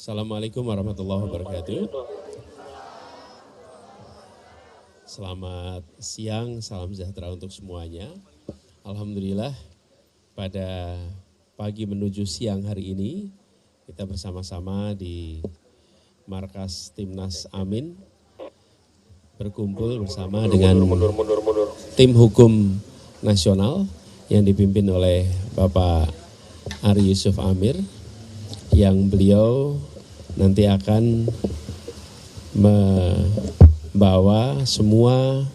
Assalamualaikum warahmatullahi wabarakatuh. Selamat siang, salam sejahtera untuk semuanya. Alhamdulillah pada pagi menuju siang hari ini kita bersama-sama di Markas Timnas Amin berkumpul bersama dengan tim hukum nasional yang dipimpin oleh Bapak Ari Yusuf Amir, yang beliau nanti akan membawa semua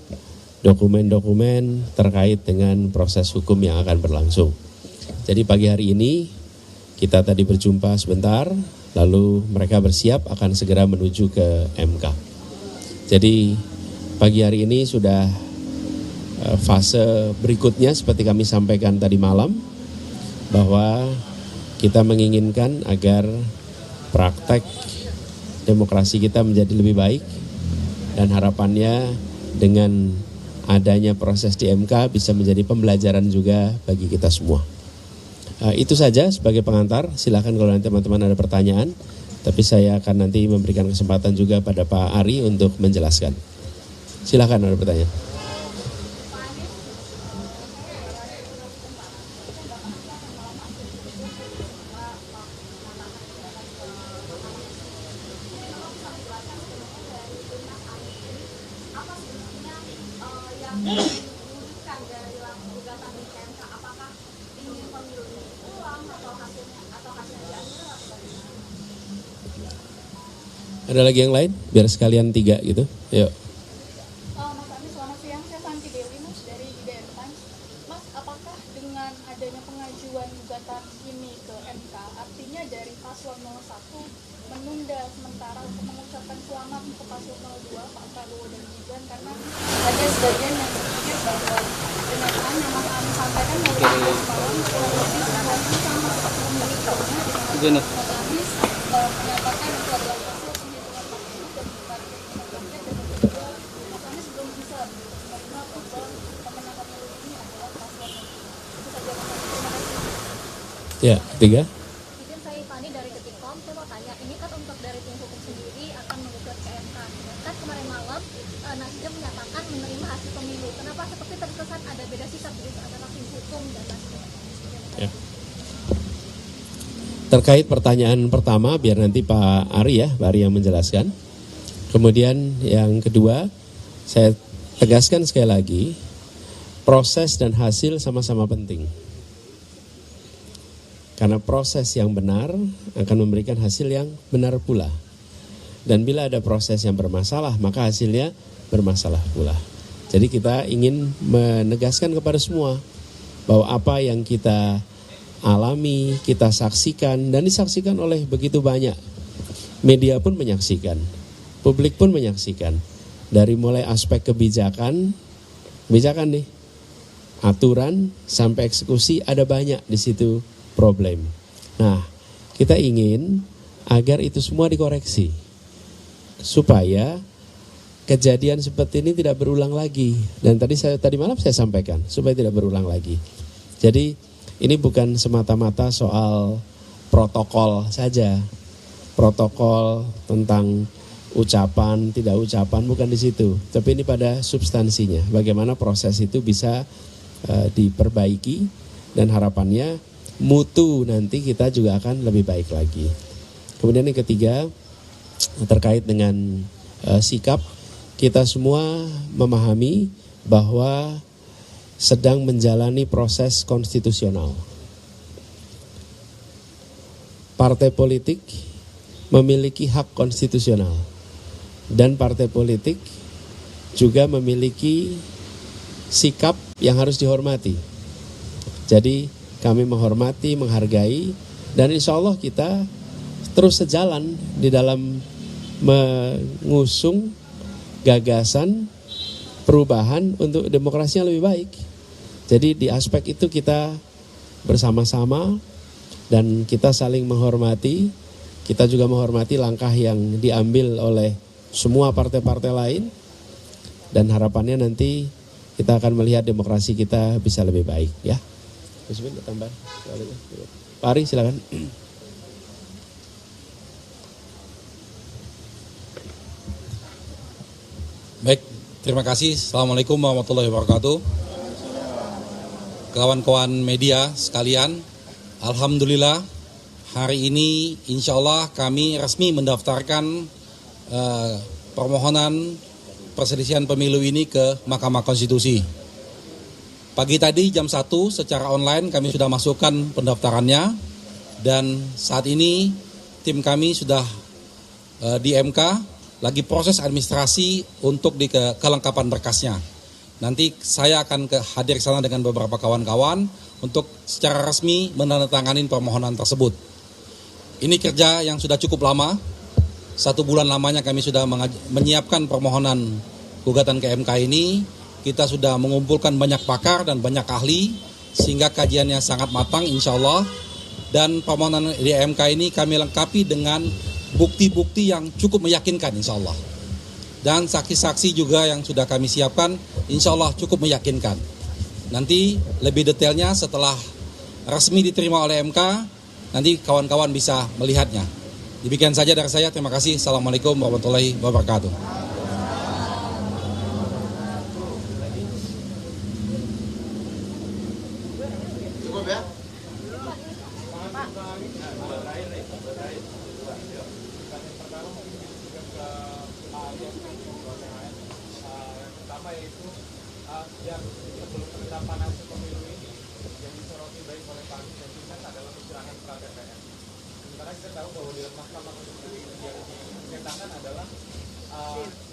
dokumen-dokumen terkait dengan proses hukum yang akan berlangsung. Jadi pagi hari ini kita tadi berjumpa sebentar, lalu mereka bersiap akan segera menuju ke MK. Jadi pagi hari ini sudah fase berikutnya seperti kami sampaikan tadi malam, bahwa kita menginginkan agar praktek demokrasi kita menjadi lebih baik, dan harapannya dengan adanya proses di MK bisa menjadi pembelajaran juga bagi kita semua. Itu saja sebagai pengantar, silakan kalau nanti teman-teman ada pertanyaan, tapi saya akan nanti memberikan kesempatan juga pada Pak Ari untuk menjelaskan. Silakan ada pertanyaan. Ada lagi yang lain? Biar sekalian 3 gitu. Yuk. Mas Anies, selamat siang. Saya Santi Dewi, Mas, dari IDN Times. Mas, apakah dengan adanya pengajuan gugatan ini ke MK, artinya dari paslon 01 menunda sementara untuk mengucapkan selamat untuk paslon 02, Pak Prabowo dan Gibran, karena ada sebagian yang berpikir bahwa pernyataan yang Mas Anies sampaikan melalui semalam kurang lebih situasi sama seperti pemiliknya, di mana Mas Anies menyatakan itu adalah hasil penghitungan waktu dan bukan rakyat, dan juga Mas Anies belum bisa menerima bahwa pemenangan pemilu ini adalah paslon. Itu saja, Mas Anies. Terima kasih. Ya, 3. Izin saya Fani dari Detikcom. Saya mau tanya, ini kan untuk dari tim hukum sendiri akan menggugat ke MK. Kan kemarin malam Nasdem menyatakan menerima hasil pemilu. Kenapa seperti terkesan ada beda sikap begitu antara tim hukum dan Nasdem? Ya. Terkait pertanyaan pertama, biar nanti Pak Ari yang menjelaskan. Kemudian yang kedua, saya tegaskan sekali lagi, proses dan hasil sama-sama penting. Karena proses yang benar akan memberikan hasil yang benar pula. Dan bila ada proses yang bermasalah, maka hasilnya bermasalah pula. Jadi kita ingin menegaskan kepada semua bahwa apa yang kita alami, kita saksikan, dan disaksikan oleh begitu banyak. Media pun menyaksikan, publik pun menyaksikan. Dari mulai aspek kebijakan nih, aturan sampai eksekusi, ada banyak di situ problem. Nah, kita ingin agar itu semua dikoreksi, supaya kejadian seperti ini tidak berulang lagi. Dan tadi malam saya sampaikan, supaya tidak berulang lagi. Jadi ini bukan semata-mata soal protokol saja. Protokol tentang ucapan, tidak ucapan, bukan di situ. Tapi ini pada substansinya. Bagaimana proses itu bisa diperbaiki, dan harapannya mutu nanti kita juga akan lebih baik lagi. Kemudian yang ketiga, terkait dengan sikap, kita semua memahami bahwa sedang menjalani proses konstitusional. Partai politik memiliki hak konstitusional, dan partai politik juga memiliki sikap yang harus dihormati. Jadi kami menghormati, menghargai, dan insya Allah kita terus sejalan di dalam mengusung gagasan perubahan untuk demokrasi yang lebih baik. Jadi di aspek itu kita bersama-sama, dan kita saling menghormati. Kita juga menghormati langkah yang diambil oleh semua partai-partai lain, dan harapannya nanti kita akan melihat demokrasi kita bisa lebih baik, ya. Pak Ari, silakan. Baik, terima kasih. Assalamualaikum warahmatullahi wabarakatuh. Kawan-kawan media sekalian, alhamdulillah hari ini insya Allah kami resmi mendaftarkan permohonan perselisihan pemilu ini ke Mahkamah Konstitusi. Pagi tadi jam 1 secara online kami sudah masukkan pendaftarannya dan saat ini tim kami sudah di MK lagi proses administrasi untuk kelengkapan berkasnya. Nanti saya akan hadir ke sana dengan beberapa kawan-kawan untuk secara resmi menandatangani permohonan tersebut. Ini kerja yang sudah cukup lama. 1 bulan lamanya kami sudah menyiapkan permohonan gugatan ke MK ini. Kita sudah mengumpulkan banyak pakar dan banyak ahli sehingga kajiannya sangat matang insya Allah. Dan permohonan di MK ini kami lengkapi dengan bukti-bukti yang cukup meyakinkan insya Allah. Dan saksi-saksi juga yang sudah kami siapkan insya Allah cukup meyakinkan. Nanti lebih detailnya setelah resmi diterima oleh MK, nanti kawan-kawan bisa melihatnya. Demikian saja dari saya, terima kasih. Assalamualaikum warahmatullahi wabarakatuh. Cukup ya? Pertama yaitu yang sebelum penetapan hasil pemilu ini yang disoroti baik oleh Pak Anies dan Timnas adalah kecurangan pra TPS. Sementara kita tahu bahwa di Mahkamah Konstitusi yang disengketakan adalah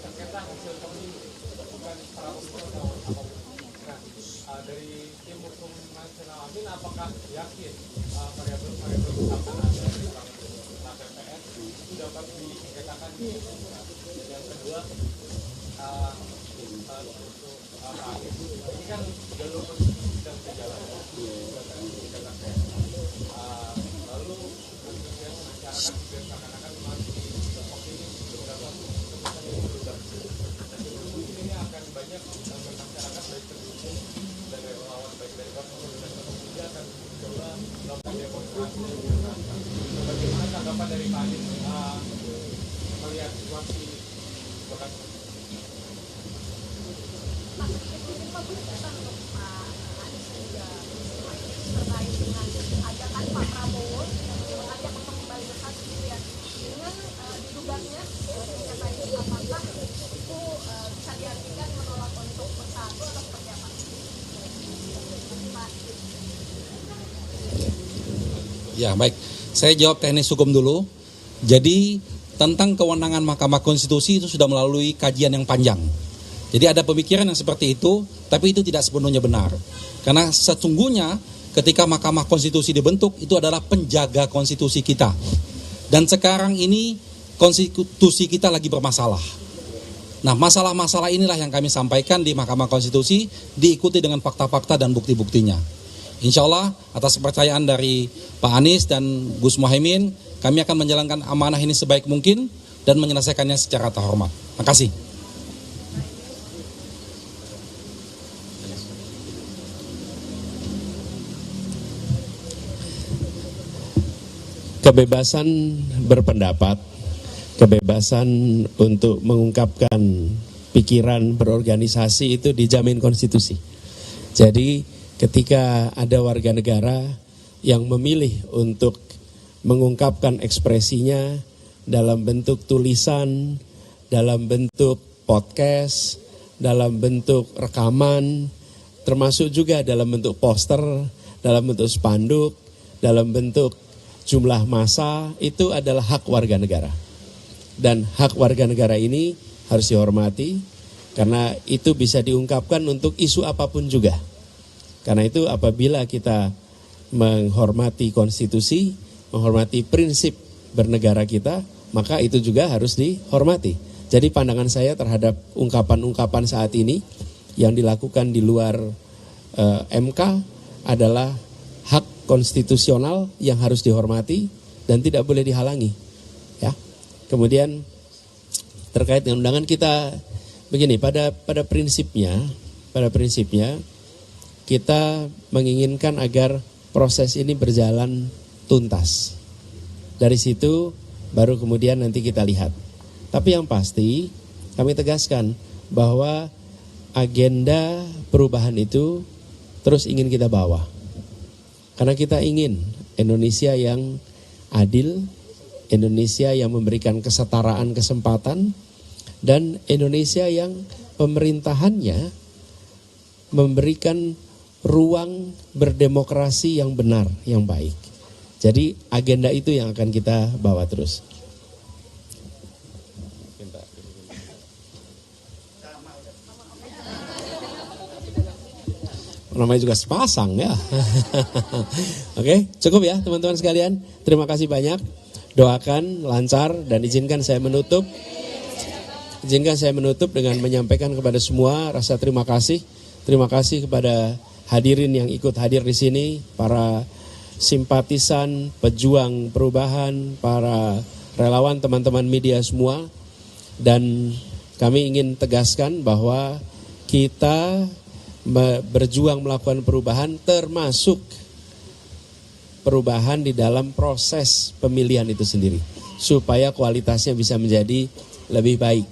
sengketa hasil pemilu, bukan pra pemilu atau apapun. Nah, dari tim hukum nasional Amin, apakah yakin variabel-variabel utama dari pra TPS itu dapat disengketakan di yang kedua? Ini kan jalur konstitusi sedang berjalan, lalu antusias masyarakat juga seakan-akan masih optimis beberapa keputusan yang berubah. Mungkin ini akan banyak masyarakat baik pendukung dan relawan baik dari partai dan juga akan mencoba melakukan demonstrasi. Bagaimana tanggapan dari Pak Anies melihat situasi bahkan terkait dengan ajakan Pak Prabowo mengajak untuk kembali bersatu gitu ya, dengan diduganya kata itu apakah itu bisa diartikan menolak untuk bersatu atau seperti apa? Ya baik, saya jawab teknis hukum dulu. Jadi tentang kewenangan Mahkamah Konstitusi itu sudah melalui kajian yang panjang. Jadi ada pemikiran yang seperti itu, tapi itu tidak sepenuhnya benar. Karena sesungguhnya ketika Mahkamah Konstitusi dibentuk, itu adalah penjaga konstitusi kita. Dan sekarang ini konstitusi kita lagi bermasalah. Nah, masalah-masalah inilah yang kami sampaikan di Mahkamah Konstitusi, diikuti dengan fakta-fakta dan bukti-buktinya. Insya Allah atas kepercayaan dari Pak Anies dan Gus Muhaimin, kami akan menjalankan amanah ini sebaik mungkin dan menyelesaikannya secara terhormat. Terima kasih. Kebebasan berpendapat, kebebasan untuk mengungkapkan pikiran berorganisasi itu dijamin konstitusi. Jadi ketika ada warga negara yang memilih untuk mengungkapkan ekspresinya dalam bentuk tulisan, dalam bentuk podcast, dalam bentuk rekaman, termasuk juga dalam bentuk poster, dalam bentuk spanduk, dalam bentuk jumlah massa, itu adalah hak warga negara. Dan hak warga negara ini harus dihormati karena itu bisa diungkapkan untuk isu apapun juga. Karena itu apabila kita menghormati konstitusi, menghormati prinsip bernegara kita, maka itu juga harus dihormati. Jadi pandangan saya terhadap ungkapan-ungkapan saat ini yang dilakukan di luar MK adalah hak konstitusional yang harus dihormati dan tidak boleh dihalangi. Ya. Kemudian terkait dengan undangan kita begini, pada prinsipnya kita menginginkan agar proses ini berjalan tuntas. Dari situ baru kemudian nanti kita lihat. Tapi yang pasti kami tegaskan bahwa agenda perubahan itu terus ingin kita bawa. Karena kita ingin Indonesia yang adil, Indonesia yang memberikan kesetaraan kesempatan, dan Indonesia yang pemerintahannya memberikan ruang berdemokrasi yang benar, yang baik. Jadi agenda itu yang akan kita bawa terus. Namanya juga sepasang ya. Oke, cukup ya teman-teman sekalian. Terima kasih banyak. Doakan lancar dan izinkan saya menutup. Izinkan saya menutup dengan menyampaikan kepada semua rasa terima kasih. Terima kasih kepada hadirin yang ikut hadir di sini, para simpatisan, pejuang perubahan, para relawan, teman-teman media semua. Dan kami ingin tegaskan bahwa kita berjuang melakukan perubahan, termasuk perubahan di dalam proses pemilihan itu sendiri, supaya kualitasnya bisa menjadi lebih baik.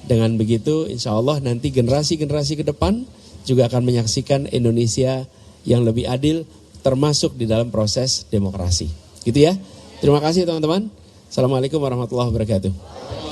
Dengan begitu insya Allah nanti generasi-generasi ke depan juga akan menyaksikan Indonesia yang lebih adil, termasuk di dalam proses demokrasi. Gitu ya. Terima kasih teman-teman. Assalamualaikum warahmatullahi wabarakatuh.